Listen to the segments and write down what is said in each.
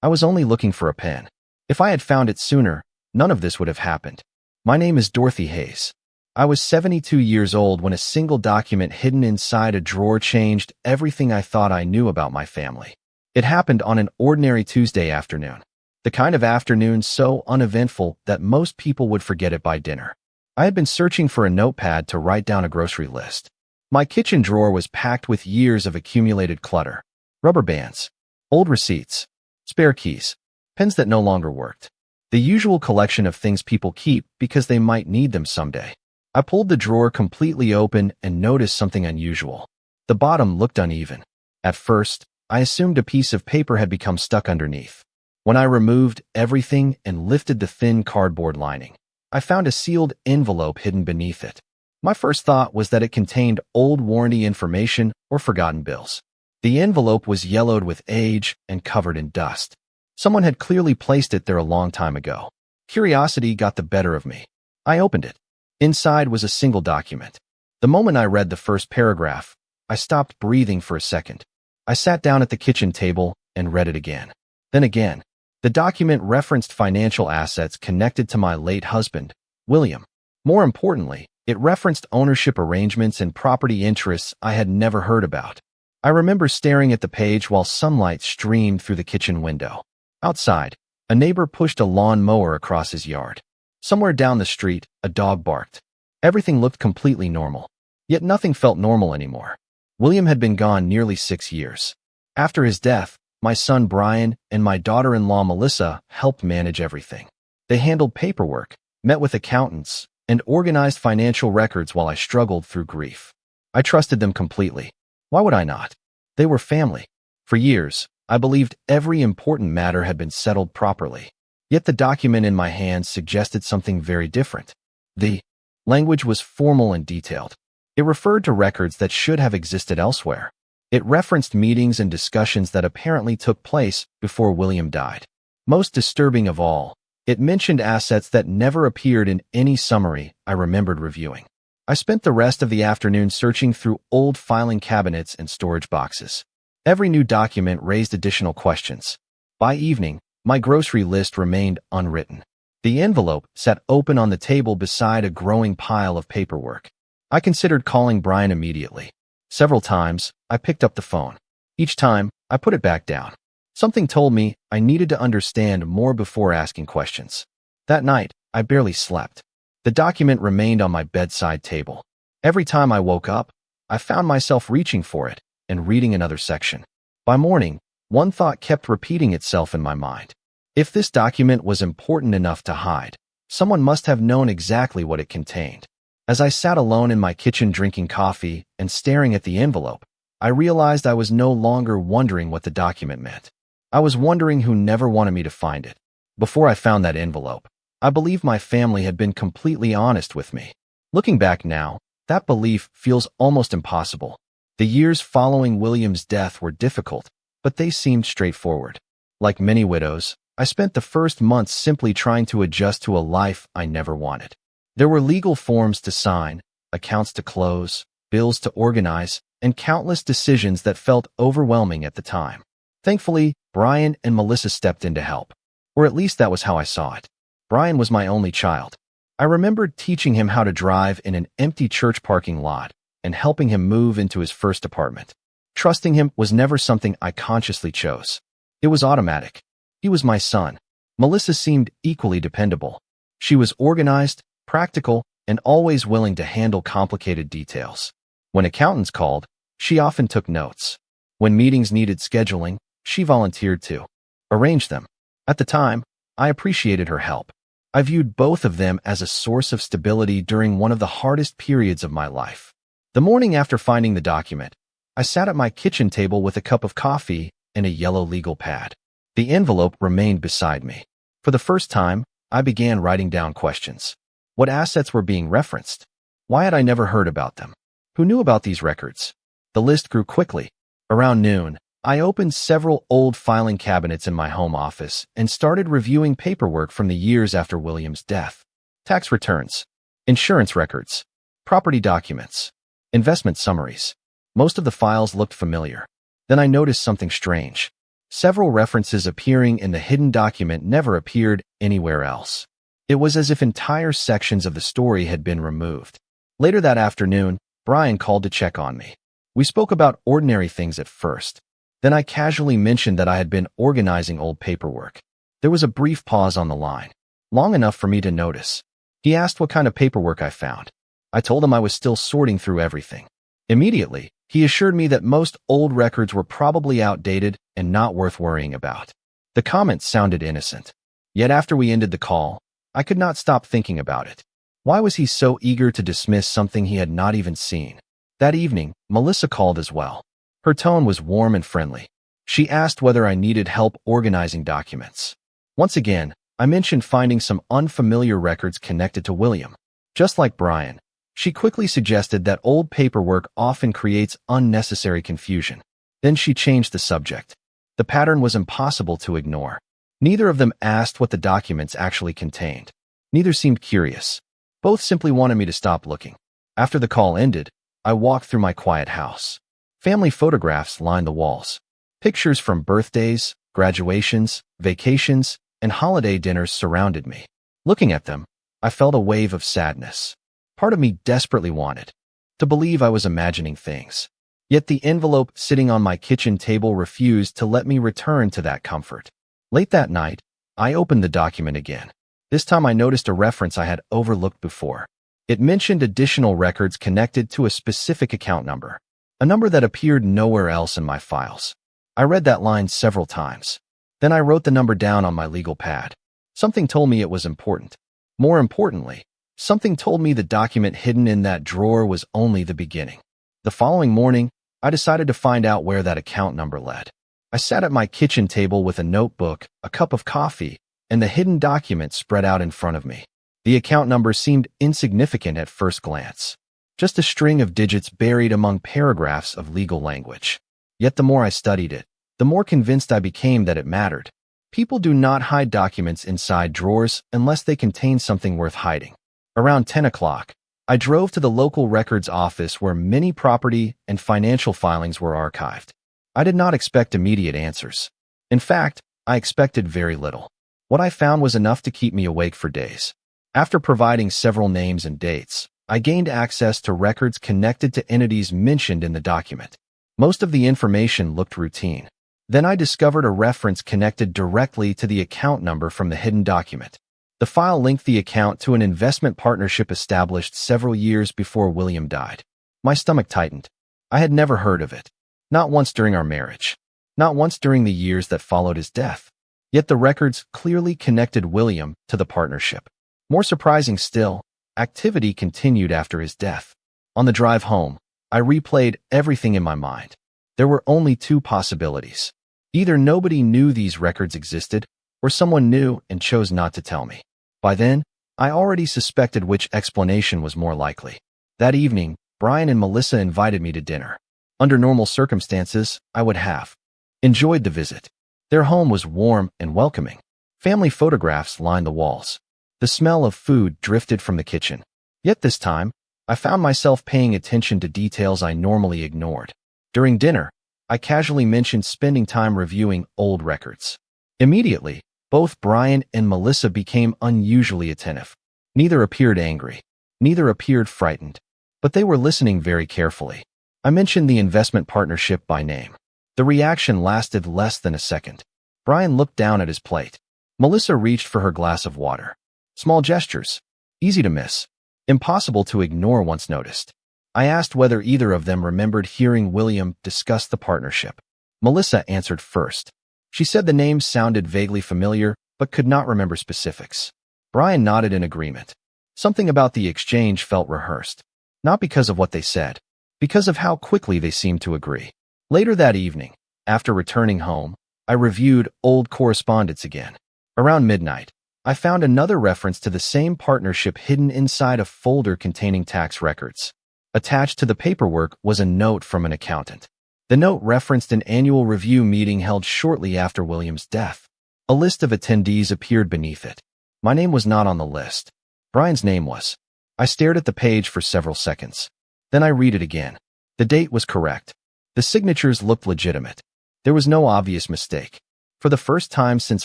I was only looking for a pen. If I had found it sooner, none of this would have happened. My name is Dorothy Hayes. I was 72 years old when a single document hidden inside a drawer changed everything I thought I knew about my family. It happened on an ordinary Tuesday afternoon. The kind of afternoon so uneventful that most people would forget it by dinner. I had been searching for a notepad to write down a grocery list. My kitchen drawer was packed with years of accumulated clutter. Rubber bands, old receipts, spare keys, pens that no longer worked. The usual collection of things people keep because they might need them someday. I pulled the drawer completely open and noticed something unusual. The bottom looked uneven. At first, I assumed a piece of paper had become stuck underneath. When I removed everything and lifted the thin cardboard lining, I found a sealed envelope hidden beneath it. My first thought was that it contained old warranty information or forgotten bills. The envelope was yellowed with age and covered in dust. Someone had clearly placed it there a long time ago. Curiosity got the better of me. I opened it. Inside was a single document. The moment I read the first paragraph, I stopped breathing for a second. I sat down at the kitchen table and read it again. Then again. The document referenced financial assets connected to my late husband, William. More importantly, it referenced ownership arrangements and property interests I had never heard about. I remember staring at the page while sunlight streamed through the kitchen window. Outside, a neighbor pushed a lawn mower across his yard. Somewhere down the street, a dog barked. Everything looked completely normal. Yet nothing felt normal anymore. William had been gone nearly 6 years. After his death, my son Brian and my daughter-in-law Melissa helped manage everything. They handled paperwork, met with accountants, and organized financial records while I struggled through grief. I trusted them completely. Why would I not? They were family. For years, I believed every important matter had been settled properly. Yet the document in my hands suggested something very different. The language was formal and detailed. It referred to records that should have existed elsewhere. It referenced meetings and discussions that apparently took place before William died. Most disturbing of all, it mentioned assets that never appeared in any summary I remembered reviewing. I spent the rest of the afternoon searching through old filing cabinets and storage boxes. Every new document raised additional questions. By evening, my grocery list remained unwritten. The envelope sat open on the table beside a growing pile of paperwork. I considered calling Brian immediately. Several times, I picked up the phone. Each time, I put it back down. Something told me I needed to understand more before asking questions. That night, I barely slept. The document remained on my bedside table. Every time I woke up, I found myself reaching for it and reading another section. By morning, one thought kept repeating itself in my mind. If this document was important enough to hide, someone must have known exactly what it contained. As I sat alone in my kitchen drinking coffee and staring at the envelope, I realized I was no longer wondering what the document meant. I was wondering who never wanted me to find it. Before I found that envelope, I believed my family had been completely honest with me. Looking back now, that belief feels almost impossible. The years following William's death were difficult, but they seemed straightforward. Like many widows, I spent the first months simply trying to adjust to a life I never wanted. There were legal forms to sign, accounts to close, bills to organize, and countless decisions that felt overwhelming at the time. Thankfully, Brian and Melissa stepped in to help. Or at least that was how I saw it. Brian was my only child. I remembered teaching him how to drive in an empty church parking lot and helping him move into his first apartment. Trusting him was never something I consciously chose. It was automatic. He was my son. Melissa seemed equally dependable. She was organized, practical, and always willing to handle complicated details. When accountants called, she often took notes. When meetings needed scheduling, she volunteered to arrange them. At the time, I appreciated her help. I viewed both of them as a source of stability during one of the hardest periods of my life. The morning after finding the document, I sat at my kitchen table with a cup of coffee and a yellow legal pad. The envelope remained beside me. For the first time, I began writing down questions. What assets were being referenced? Why had I never heard about them? Who knew about these records? The list grew quickly. Around noon, I opened several old filing cabinets in my home office and started reviewing paperwork from the years after William's death. Tax returns, insurance records, property documents, investment summaries. Most of the files looked familiar. Then I noticed something strange. Several references appearing in the hidden document never appeared anywhere else. It was as if entire sections of the story had been removed. Later that afternoon, Brian called to check on me. We spoke about ordinary things at first. Then I casually mentioned that I had been organizing old paperwork. There was a brief pause on the line, long enough for me to notice. He asked what kind of paperwork I found. I told him I was still sorting through everything. Immediately, he assured me that most old records were probably outdated and not worth worrying about. The comment sounded innocent. Yet after we ended the call, I could not stop thinking about it. Why was he so eager to dismiss something he had not even seen? That evening, Melissa called as well. Her tone was warm and friendly. She asked whether I needed help organizing documents. Once again, I mentioned finding some unfamiliar records connected to William. Just like Brian, she quickly suggested that old paperwork often creates unnecessary confusion. Then she changed the subject. The pattern was impossible to ignore. Neither of them asked what the documents actually contained. Neither seemed curious. Both simply wanted me to stop looking. After the call ended, I walked through my quiet house. Family photographs lined the walls. Pictures from birthdays, graduations, vacations, and holiday dinners surrounded me. Looking at them, I felt a wave of sadness. Part of me desperately wanted to believe I was imagining things. Yet the envelope sitting on my kitchen table refused to let me return to that comfort. Late that night, I opened the document again. This time I noticed a reference I had overlooked before. It mentioned additional records connected to a specific account number, a number that appeared nowhere else in my files. I read that line several times. Then I wrote the number down on my legal pad. Something told me it was important. More importantly, something told me the document hidden in that drawer was only the beginning. The following morning, I decided to find out where that account number led. I sat at my kitchen table with a notebook, a cup of coffee, and the hidden document spread out in front of me. The account number seemed insignificant at first glance, just a string of digits buried among paragraphs of legal language. Yet the more I studied it, the more convinced I became that it mattered. People do not hide documents inside drawers unless they contain something worth hiding. Around 10 o'clock, I drove to the local records office where many property and financial filings were archived. I did not expect immediate answers. In fact, I expected very little. What I found was enough to keep me awake for days. After providing several names and dates, I gained access to records connected to entities mentioned in the document. Most of the information looked routine. Then I discovered a reference connected directly to the account number from the hidden document. The file linked the account to an investment partnership established several years before William died. My stomach tightened. I had never heard of it. Not once during our marriage. Not once during the years that followed his death. Yet the records clearly connected William to the partnership. More surprising still, activity continued after his death. On the drive home, I replayed everything in my mind. There were only two possibilities. Either nobody knew these records existed, or someone knew and chose not to tell me. By then, I already suspected which explanation was more likely. That evening, Brian and Melissa invited me to dinner. Under normal circumstances, I would have enjoyed the visit. Their home was warm and welcoming. Family photographs lined the walls. The smell of food drifted from the kitchen. Yet this time, I found myself paying attention to details I normally ignored. During dinner, I casually mentioned spending time reviewing old records. Immediately, both Brian and Melissa became unusually attentive. Neither appeared angry. Neither appeared frightened. But they were listening very carefully. I mentioned the investment partnership by name. The reaction lasted less than a second. Brian looked down at his plate. Melissa reached for her glass of water. Small gestures. Easy to miss. Impossible to ignore once noticed. I asked whether either of them remembered hearing William discuss the partnership. Melissa answered first. She said the name sounded vaguely familiar, but could not remember specifics. Brian nodded in agreement. Something about the exchange felt rehearsed. Not because of what they said, because of how quickly they seemed to agree. Later that evening, after returning home, I reviewed old correspondence again. Around midnight, I found another reference to the same partnership hidden inside a folder containing tax records. Attached to the paperwork was a note from an accountant. The note referenced an annual review meeting held shortly after William's death. A list of attendees appeared beneath it. My name was not on the list. Brian's name was. I stared at the page for several seconds. Then I read it again. The date was correct. The signatures looked legitimate. There was no obvious mistake. For the first time since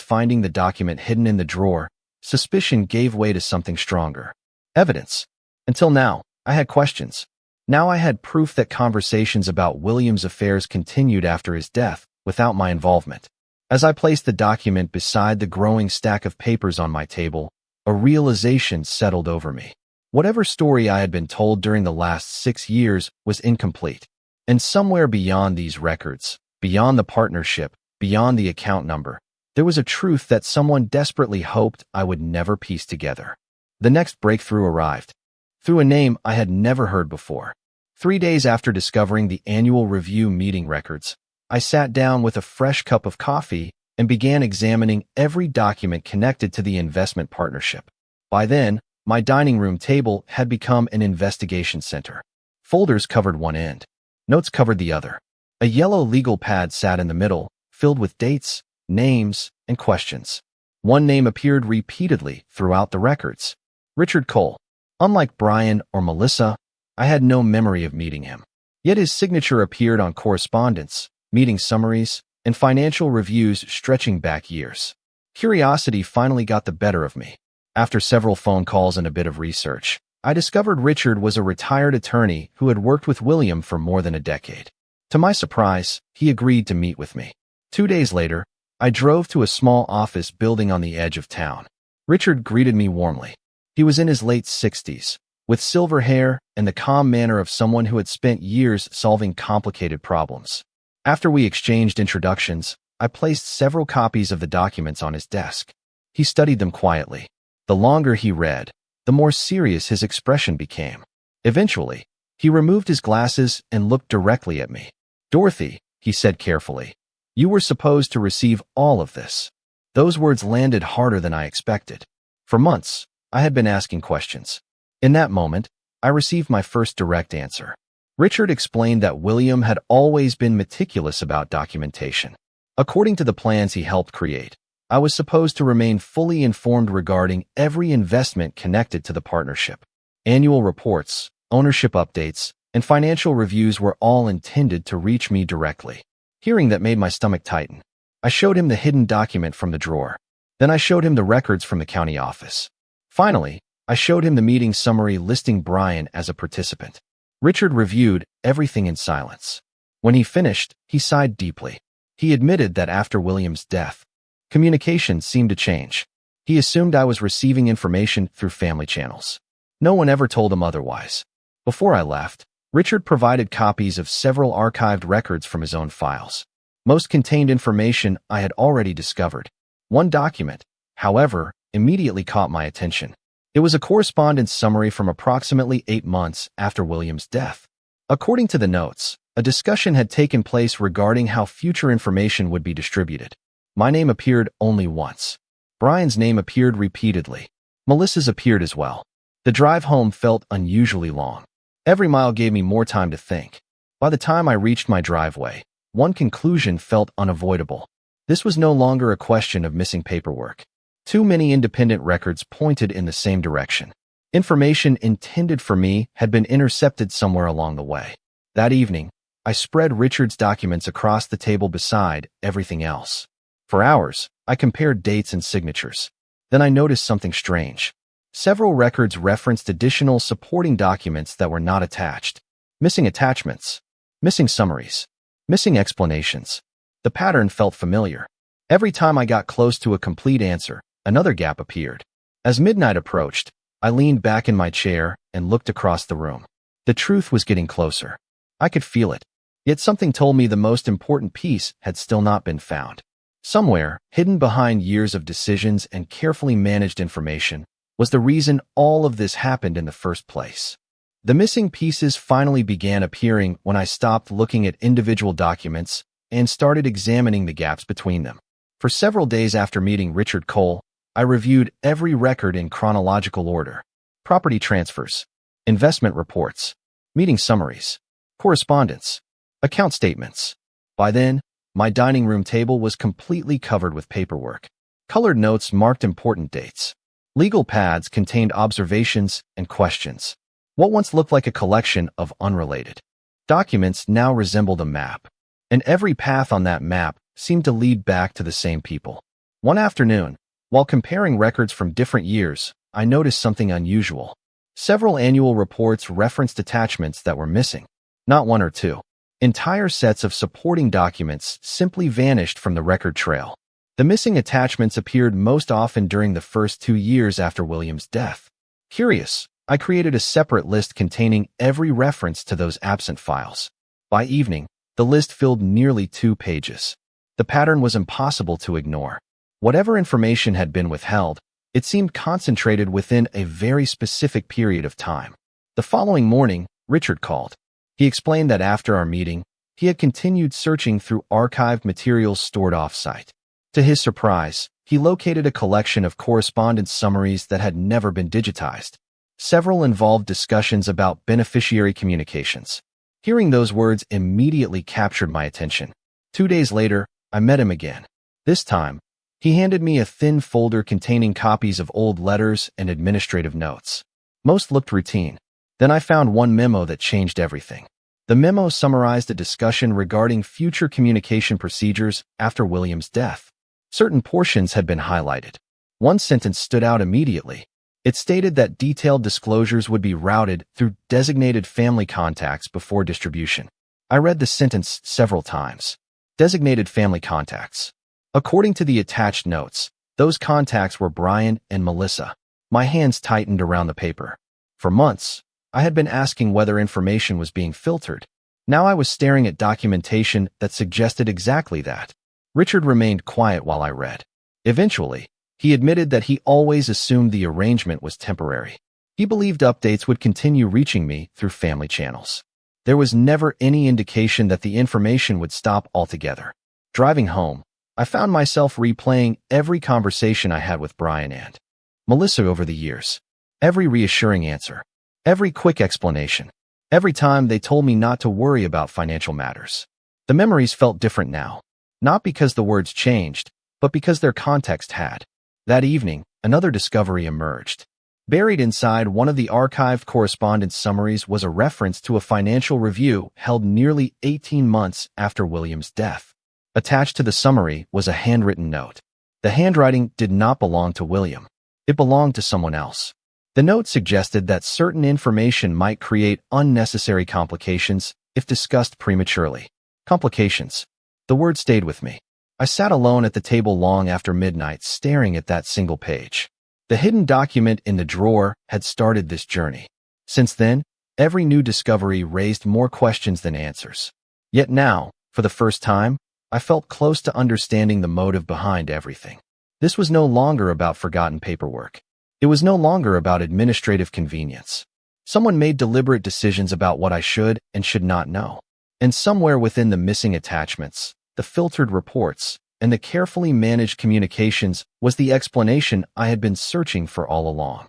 finding the document hidden in the drawer, suspicion gave way to something stronger. Evidence. Until now, I had questions. Now I had proof that conversations about William's affairs continued after his death, without my involvement. As I placed the document beside the growing stack of papers on my table, a realization settled over me. Whatever story I had been told during the last 6 years was incomplete. And somewhere beyond these records, beyond the partnership, beyond the account number, there was a truth that someone desperately hoped I would never piece together. The next breakthrough arrived. Through a name I had never heard before. 3 days after discovering the annual review meeting records, I sat down with a fresh cup of coffee and began examining every document connected to the investment partnership. By then, my dining room table had become an investigation center. Folders covered one end. Notes covered the other. A yellow legal pad sat in the middle, filled with dates, names, and questions. One name appeared repeatedly throughout the records. Richard Cole. Unlike Brian or Melissa, I had no memory of meeting him. Yet his signature appeared on correspondence, meeting summaries, and financial reviews stretching back years. Curiosity finally got the better of me. After several phone calls and a bit of research, I discovered Richard was a retired attorney who had worked with William for more than a decade. To my surprise, he agreed to meet with me. 2 days later, I drove to a small office building on the edge of town. Richard greeted me warmly. He was in his late 60s, with silver hair and the calm manner of someone who had spent years solving complicated problems. After we exchanged introductions, I placed several copies of the documents on his desk. He studied them quietly. The longer he read, the more serious his expression became. Eventually, he removed his glasses and looked directly at me. "Dorothy," he said carefully, "you were supposed to receive all of this." Those words landed harder than I expected. For months, I had been asking questions. In that moment, I received my first direct answer. Richard explained that William had always been meticulous about documentation. According to the plans he helped create, I was supposed to remain fully informed regarding every investment connected to the partnership. Annual reports, ownership updates, and financial reviews were all intended to reach me directly. Hearing that made my stomach tighten. I showed him the hidden document from the drawer. Then I showed him the records from the county office. Finally, I showed him the meeting summary listing Brian as a participant. Richard reviewed everything in silence. When he finished, he sighed deeply. He admitted that after William's death, communication seemed to change. He assumed I was receiving information through family channels. No one ever told him otherwise. Before I left, Richard provided copies of several archived records from his own files. Most contained information I had already discovered. One document, however, immediately caught my attention. It was a correspondence summary from approximately 8 months after William's death. According to the notes, a discussion had taken place regarding how future information would be distributed. My name appeared only once. Brian's name appeared repeatedly. Melissa's appeared as well. The drive home felt unusually long. Every mile gave me more time to think. By the time I reached my driveway, one conclusion felt unavoidable. This was no longer a question of missing paperwork. Too many independent records pointed in the same direction. Information intended for me had been intercepted somewhere along the way. That evening, I spread Richard's documents across the table beside everything else. For hours, I compared dates and signatures. Then I noticed something strange. Several records referenced additional supporting documents that were not attached. Missing attachments. Missing summaries. Missing explanations. The pattern felt familiar. Every time I got close to a complete answer, another gap appeared. As midnight approached, I leaned back in my chair and looked across the room. The truth was getting closer. I could feel it. Yet something told me the most important piece had still not been found. Somewhere, hidden behind years of decisions and carefully managed information, was the reason all of this happened in the first place. The missing pieces finally began appearing when I stopped looking at individual documents and started examining the gaps between them. For several days after meeting Richard Cole, I reviewed every record in chronological order. Property transfers, investment reports, meeting summaries, correspondence, account statements. By then, my dining room table was completely covered with paperwork. Colored notes marked important dates. Legal pads contained observations and questions. What once looked like a collection of unrelated documents now resembled a map. and every path on that map seemed to lead back to the same people. One afternoon, while comparing records from different years, I noticed something unusual. Several annual reports referenced attachments that were missing. Not one or two. Entire sets of supporting documents simply vanished from the record trail. The missing attachments appeared most often during the first 2 years after William's death. Curious, I created a separate list containing every reference to those absent files. By evening, the list filled nearly 2 pages. The pattern was impossible to ignore. Whatever information had been withheld, it seemed concentrated within a very specific period of time. The following morning, Richard called. He explained that after our meeting, he had continued searching through archived materials stored off-site. To his surprise, he located a collection of correspondence summaries that had never been digitized. Several involved discussions about beneficiary communications. Hearing those words immediately captured my attention. 2 days later, I met him again. This time, he handed me a thin folder containing copies of old letters and administrative notes. Most looked routine. Then I found one memo that changed everything. The memo summarized a discussion regarding future communication procedures after William's death. Certain portions had been highlighted. One sentence stood out immediately. It stated that detailed disclosures would be routed through designated family contacts before distribution. I read the sentence several times. Designated family contacts. According to the attached notes, those contacts were Brian and Melissa. My hands tightened around the paper. For months, I had been asking whether information was being filtered. Now I was staring at documentation that suggested exactly that. Richard remained quiet while I read. Eventually, he admitted that he always assumed the arrangement was temporary. He believed updates would continue reaching me through family channels. There was never any indication that the information would stop altogether. Driving home, I found myself replaying every conversation I had with Brian and Melissa over the years. Every reassuring answer. Every quick explanation. Every time they told me not to worry about financial matters. The memories felt different now. Not because the words changed, but because their context had. That evening, another discovery emerged. Buried inside one of the archived correspondence summaries was a reference to a financial review held nearly 18 months after William's death. Attached to the summary was a handwritten note. The handwriting did not belong to William. It belonged to someone else. The note suggested that certain information might create unnecessary complications if discussed prematurely. Complications. The word stayed with me. I sat alone at the table long after midnight, staring at that single page. The hidden document in the drawer had started this journey. Since then, every new discovery raised more questions than answers. Yet now, for the first time, I felt close to understanding the motive behind everything. This was no longer about forgotten paperwork. It was no longer about administrative convenience. Someone made deliberate decisions about what I should and should not know. And somewhere within the missing attachments, the filtered reports, and the carefully managed communications was the explanation I had been searching for all along.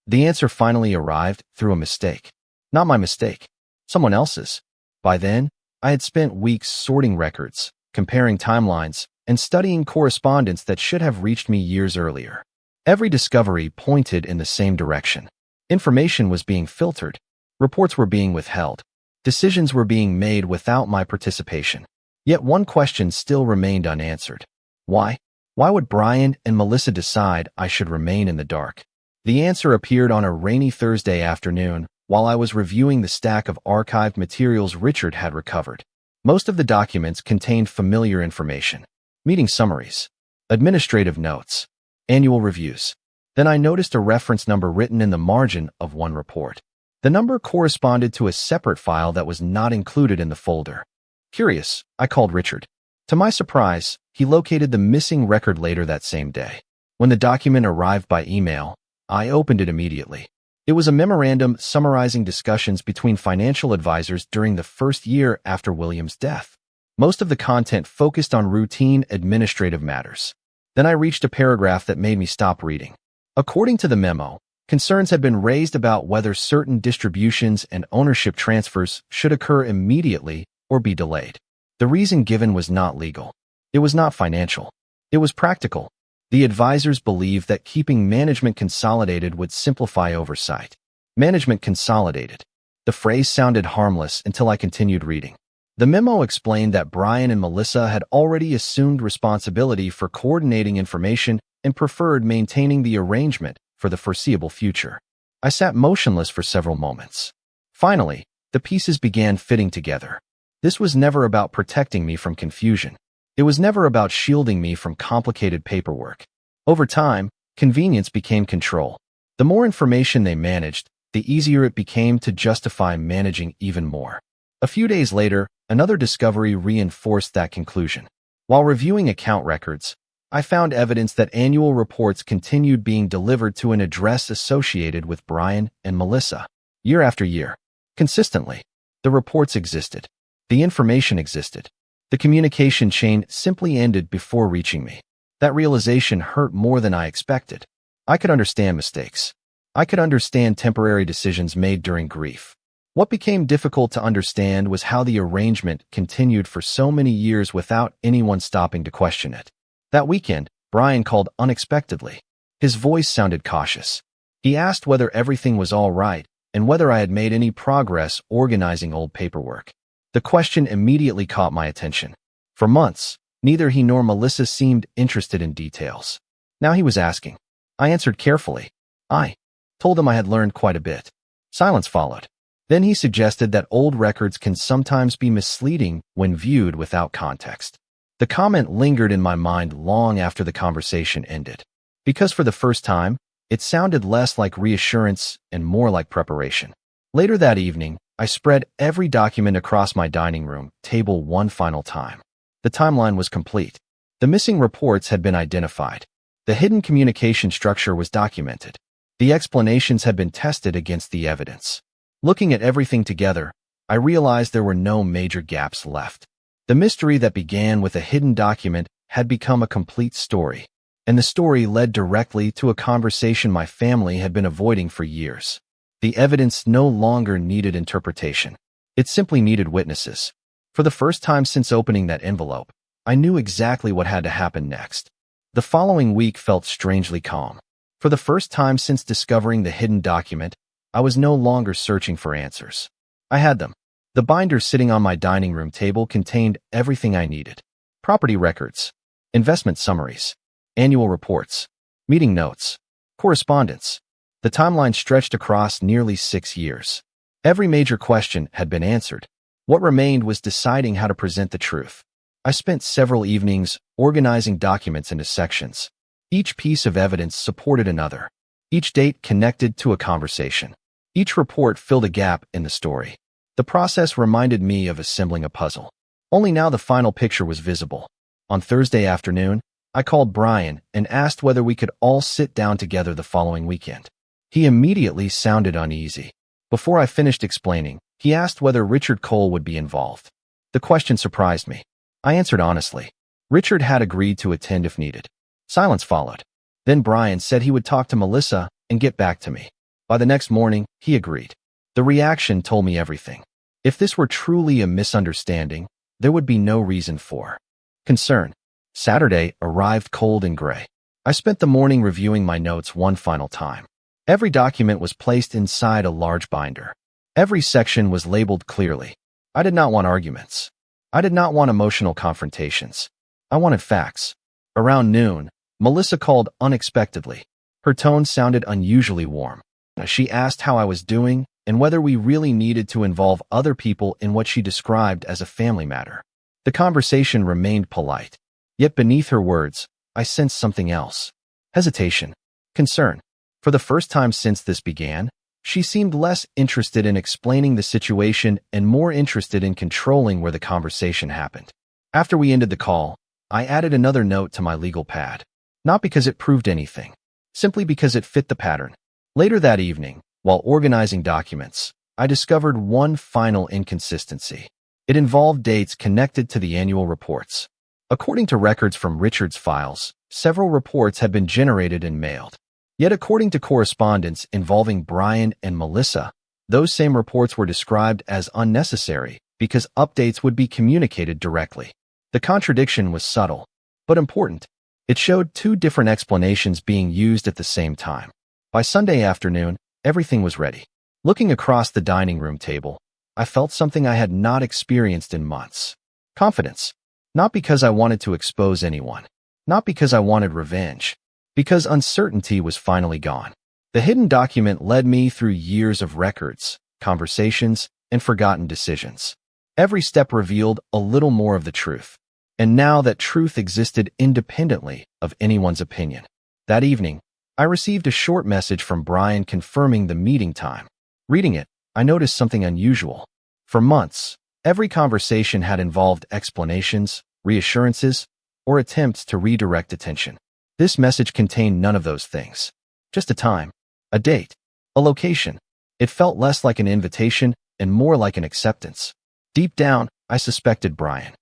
The answer finally arrived through a mistake. Not my mistake. Someone else's. By then, I had spent weeks sorting records, comparing timelines, and studying correspondence that should have reached me years earlier. Every discovery pointed in the same direction. Information was being filtered. Reports were being withheld. Decisions were being made without my participation. Yet one question still remained unanswered. Why? Why would Brian and Melissa decide I should remain in the dark? The answer appeared on a rainy Thursday afternoon while I was reviewing the stack of archived materials Richard had recovered. Most of the documents contained familiar information. Meeting summaries, administrative notes, annual reviews. Then I noticed a reference number written in the margin of one report. The number corresponded to a separate file that was not included in the folder. Curious, I called Richard. To my surprise, he located the missing record later that same day. When the document arrived by email, I opened it immediately. It was a memorandum summarizing discussions between financial advisors during the first year after William's death. Most of the content focused on routine administrative matters. Then I reached a paragraph that made me stop reading. According to the memo, concerns had been raised about whether certain distributions and ownership transfers should occur immediately or be delayed. The reason given was not legal. It was not financial. It was practical. The advisors believed that keeping management consolidated would simplify oversight. Management consolidated. The phrase sounded harmless until I continued reading. The memo explained that Brian and Melissa had already assumed responsibility for coordinating information and preferred maintaining the arrangement for the foreseeable future. I sat motionless for several moments. Finally, the pieces began fitting together. This was never about protecting me from confusion. It was never about shielding me from complicated paperwork. Over time, convenience became control. The more information they managed, the easier it became to justify managing even more. A few days later, another discovery reinforced that conclusion. While reviewing account records, I found evidence that annual reports continued being delivered to an address associated with Brian and Melissa, year after year. Consistently, the reports existed. The information existed. The communication chain simply ended before reaching me. That realization hurt more than I expected. I could understand mistakes. I could understand temporary decisions made during grief. What became difficult to understand was how the arrangement continued for so many years without anyone stopping to question it. That weekend, Brian called unexpectedly. His voice sounded cautious. He asked whether everything was all right and whether I had made any progress organizing old paperwork. The question immediately caught my attention. For months, neither he nor Melissa seemed interested in details. Now he was asking. I answered carefully. I told him I had learned quite a bit. Silence followed. Then he suggested that old records can sometimes be misleading when viewed without context. The comment lingered in my mind long after the conversation ended, because for the first time, it sounded less like reassurance and more like preparation. Later that evening, I spread every document across my dining room table one final time. The timeline was complete. The missing reports had been identified. The hidden communication structure was documented. The explanations had been tested against the evidence. Looking at everything together, I realized there were no major gaps left. The mystery that began with a hidden document had become a complete story, and the story led directly to a conversation my family had been avoiding for years. The evidence no longer needed interpretation. It simply needed witnesses. For the first time since opening that envelope, I knew exactly what had to happen next. The following week felt strangely calm. For the first time since discovering the hidden document, I was no longer searching for answers. I had them. The binder sitting on my dining room table contained everything I needed. Property records, investment summaries, annual reports, meeting notes, correspondence. The timeline stretched across nearly 6 years. Every major question had been answered. What remained was deciding how to present the truth. I spent several evenings organizing documents into sections. Each piece of evidence supported another. Each date connected to a conversation. Each report filled a gap in the story. The process reminded me of assembling a puzzle. Only now the final picture was visible. On Thursday afternoon, I called Brian and asked whether we could all sit down together the following weekend. He immediately sounded uneasy. Before I finished explaining, he asked whether Richard Cole would be involved. The question surprised me. I answered honestly. Richard had agreed to attend if needed. Silence followed. Then Brian said he would talk to Melissa and get back to me. By the next morning, he agreed. The reaction told me everything. If this were truly a misunderstanding, there would be no reason for concern. Saturday arrived cold and gray. I spent the morning reviewing my notes one final time. Every document was placed inside a large binder. Every section was labeled clearly. I did not want arguments. I did not want emotional confrontations. I wanted facts. Around noon, Melissa called unexpectedly. Her tone sounded unusually warm. She asked how I was doing and whether we really needed to involve other people in what she described as a family matter. The conversation remained polite. Yet beneath her words, I sensed something else. Hesitation. Concern. For the first time since this began, she seemed less interested in explaining the situation and more interested in controlling where the conversation happened. After we ended the call, I added another note to my legal pad. Not because it proved anything, simply because it fit the pattern. Later that evening, while organizing documents, I discovered one final inconsistency. It involved dates connected to the annual reports. According to records from Richard's files, several reports had been generated and mailed. Yet according to correspondence involving Brian and Melissa, those same reports were described as unnecessary because updates would be communicated directly. The contradiction was subtle, but important. It showed two different explanations being used at the same time. By Sunday afternoon, everything was ready. Looking across the dining room table, I felt something I had not experienced in months. Confidence. Not because I wanted to expose anyone. Not because I wanted revenge. Because uncertainty was finally gone. The hidden document led me through years of records, conversations, and forgotten decisions. Every step revealed a little more of the truth. And now that truth existed independently of anyone's opinion. That evening, I received a short message from Brian confirming the meeting time. Reading it, I noticed something unusual. For months, every conversation had involved explanations, reassurances, or attempts to redirect attention. This message contained none of those things. Just a time, a date, a location. It felt less like an invitation and more like an acceptance. Deep down, I suspected Brian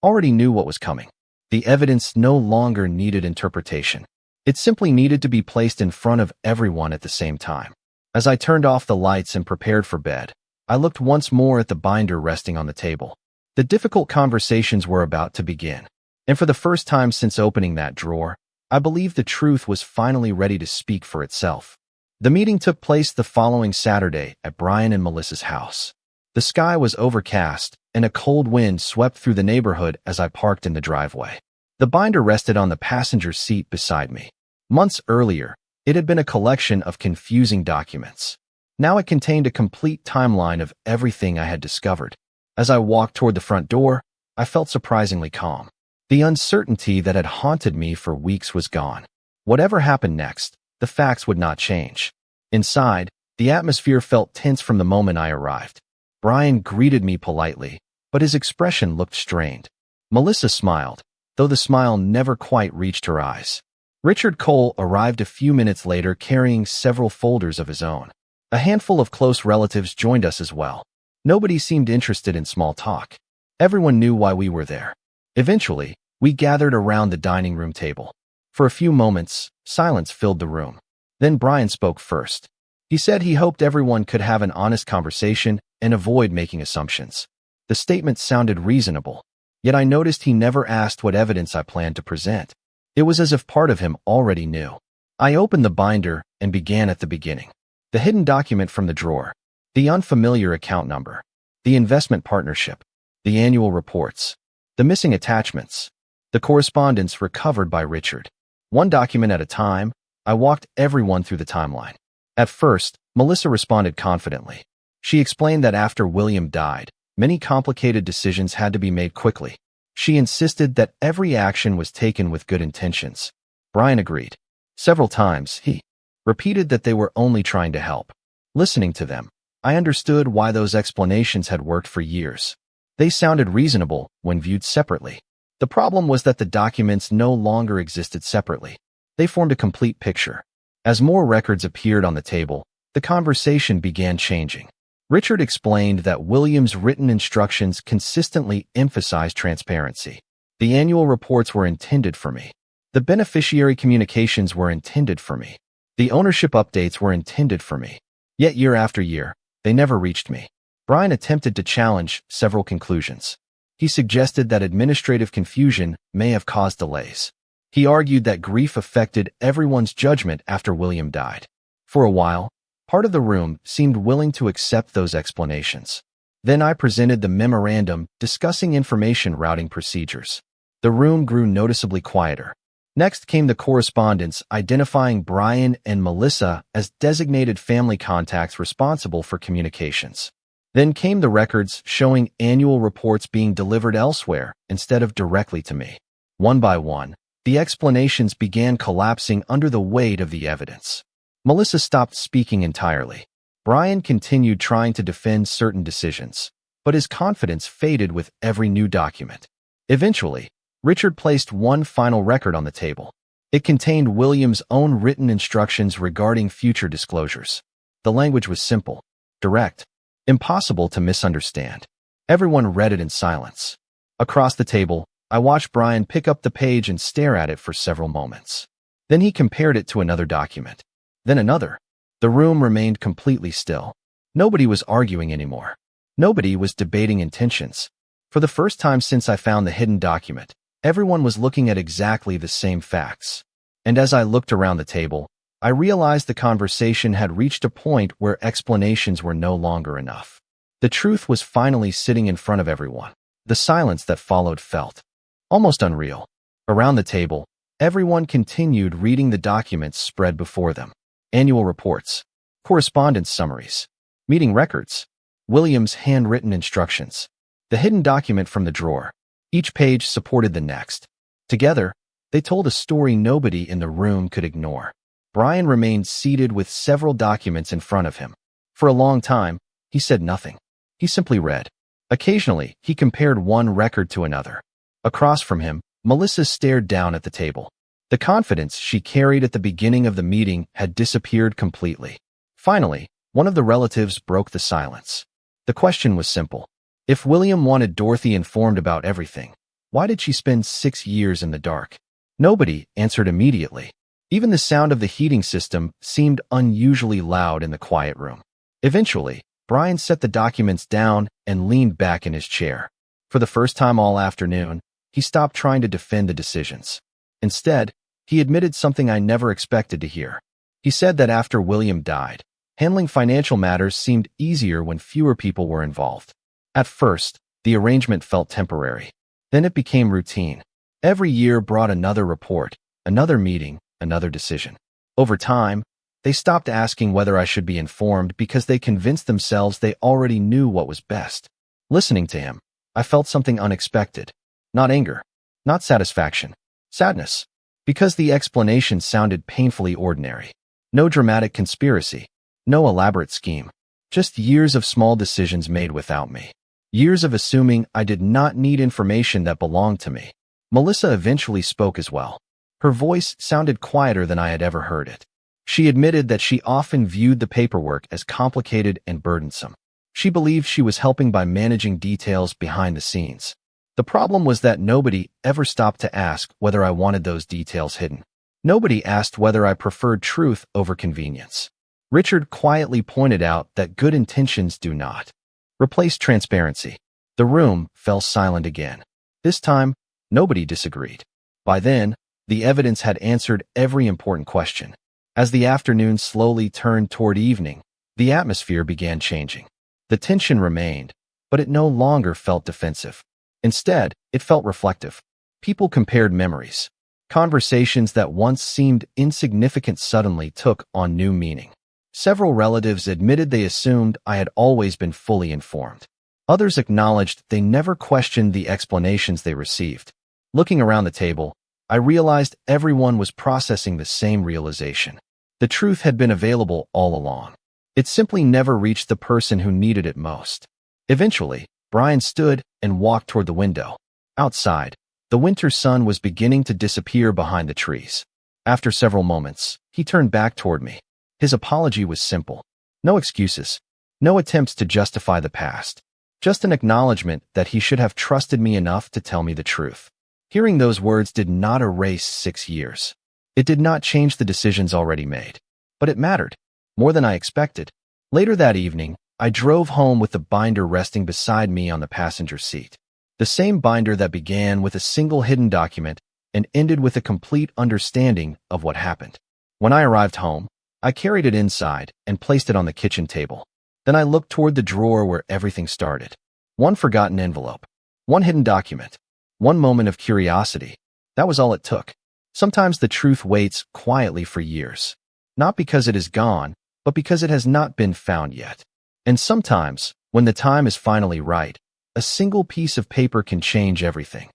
already knew what was coming. The evidence no longer needed interpretation. It simply needed to be placed in front of everyone at the same time. As I turned off the lights and prepared for bed, I looked once more at the binder resting on the table. The difficult conversations were about to begin. And for the first time since opening that drawer, I believed the truth was finally ready to speak for itself. The meeting took place the following Saturday at Brian and Melissa's house. The sky was overcast, and a cold wind swept through the neighborhood as I parked in the driveway. The binder rested on the passenger seat beside me. Months earlier, it had been a collection of confusing documents. Now it contained a complete timeline of everything I had discovered. As I walked toward the front door, I felt surprisingly calm. The uncertainty that had haunted me for weeks was gone. Whatever happened next, the facts would not change. Inside, the atmosphere felt tense from the moment I arrived. Brian greeted me politely, but his expression looked strained. Melissa smiled, though the smile never quite reached her eyes. Richard Cole arrived a few minutes later carrying several folders of his own. A handful of close relatives joined us as well. Nobody seemed interested in small talk. Everyone knew why we were there. Eventually, we gathered around the dining room table. For a few moments, silence filled the room. Then Brian spoke first. He said he hoped everyone could have an honest conversation and avoid making assumptions. The statement sounded reasonable, yet I noticed he never asked what evidence I planned to present. It was as if part of him already knew. I opened the binder and began at the beginning. The hidden document from the drawer, the unfamiliar account number, the investment partnership, the annual reports, the missing attachments, the correspondence recovered by Richard. One document at a time, I walked everyone through the timeline. At first, Melissa responded confidently. She explained that after William died, many complicated decisions had to be made quickly. She insisted that every action was taken with good intentions. Brian agreed. Several times, he repeated that they were only trying to help. Listening to them, I understood why those explanations had worked for years. They sounded reasonable when viewed separately. The problem was that the documents no longer existed separately. They formed a complete picture. As more records appeared on the table, the conversation began changing. Richard explained that William's written instructions consistently emphasized transparency. The annual reports were intended for me. The beneficiary communications were intended for me. The ownership updates were intended for me. Yet year after year, they never reached me. Brian attempted to challenge several conclusions. He suggested that administrative confusion may have caused delays. He argued that grief affected everyone's judgment after William died. For a while, part of the room seemed willing to accept those explanations. Then I presented the memorandum discussing information routing procedures. The room grew noticeably quieter. Next came the correspondence identifying Brian and Melissa as designated family contacts responsible for communications. Then came the records showing annual reports being delivered elsewhere instead of directly to me. One by one, the explanations began collapsing under the weight of the evidence. Melissa stopped speaking entirely. Brian continued trying to defend certain decisions, but his confidence faded with every new document. Eventually, Richard placed one final record on the table. It contained William's own written instructions regarding future disclosures. The language was simple, direct, impossible to misunderstand. Everyone read it in silence. Across the table, I watched Brian pick up the page and stare at it for several moments. Then he compared it to another document. Then another. The room remained completely still. Nobody was arguing anymore. Nobody was debating intentions. For the first time since I found the hidden document, everyone was looking at exactly the same facts. And as I looked around the table, I realized the conversation had reached a point where explanations were no longer enough. The truth was finally sitting in front of everyone. The silence that followed felt almost unreal. Around the table, everyone continued reading the documents spread before them. Annual reports, correspondence summaries, meeting records, William's handwritten instructions, the hidden document from the drawer. Each page supported the next. Together, they told a story nobody in the room could ignore. Brian remained seated with several documents in front of him. For a long time, he said nothing. He simply read. Occasionally, he compared one record to another. Across from him, Melissa stared down at the table. The confidence she carried at the beginning of the meeting had disappeared completely. Finally, one of the relatives broke the silence. The question was simple. If William wanted Dorothy informed about everything, why did she spend 6 years in the dark? Nobody answered immediately. Even the sound of the heating system seemed unusually loud in the quiet room. Eventually, Brian set the documents down and leaned back in his chair. For the first time all afternoon, he stopped trying to defend the decisions. Instead, he admitted something I never expected to hear. He said that after William died, handling financial matters seemed easier when fewer people were involved. At first, the arrangement felt temporary. Then it became routine. Every year brought another report, another meeting, another decision. Over time, they stopped asking whether I should be informed because they convinced themselves they already knew what was best. Listening to him, I felt something unexpected. Not anger, not satisfaction, sadness. Because the explanation sounded painfully ordinary. No dramatic conspiracy, no elaborate scheme. Just years of small decisions made without me. Years of assuming I did not need information that belonged to me. Melissa eventually spoke as well. Her voice sounded quieter than I had ever heard it. She admitted that she often viewed the paperwork as complicated and burdensome. She believed she was helping by managing details behind the scenes. The problem was that nobody ever stopped to ask whether I wanted those details hidden. Nobody asked whether I preferred truth over convenience. Richard quietly pointed out that good intentions do not replace transparency. The room fell silent again. This time, nobody disagreed. By then, the evidence had answered every important question. As the afternoon slowly turned toward evening, the atmosphere began changing. The tension remained, but it no longer felt defensive. Instead, it felt reflective. People compared memories. Conversations that once seemed insignificant suddenly took on new meaning. Several relatives admitted they assumed I had always been fully informed. Others acknowledged they never questioned the explanations they received. Looking around the table, I realized everyone was processing the same realization. The truth had been available all along. It simply never reached the person who needed it most. Eventually, Brian stood and walked toward the window. Outside, the winter sun was beginning to disappear behind the trees. After several moments, he turned back toward me. His apology was simple. No excuses. No attempts to justify the past. Just an acknowledgement that he should have trusted me enough to tell me the truth. Hearing those words did not erase 6 years. It did not change the decisions already made. But it mattered. More than I expected. Later that evening, I drove home with the binder resting beside me on the passenger seat. The same binder that began with a single hidden document and ended with a complete understanding of what happened. When I arrived home, I carried it inside and placed it on the kitchen table. Then I looked toward the drawer where everything started. One forgotten envelope. One hidden document. One moment of curiosity. That was all it took. Sometimes the truth waits quietly for years. Not because it is gone, but because it has not been found yet. And sometimes, when the time is finally right, a single piece of paper can change everything.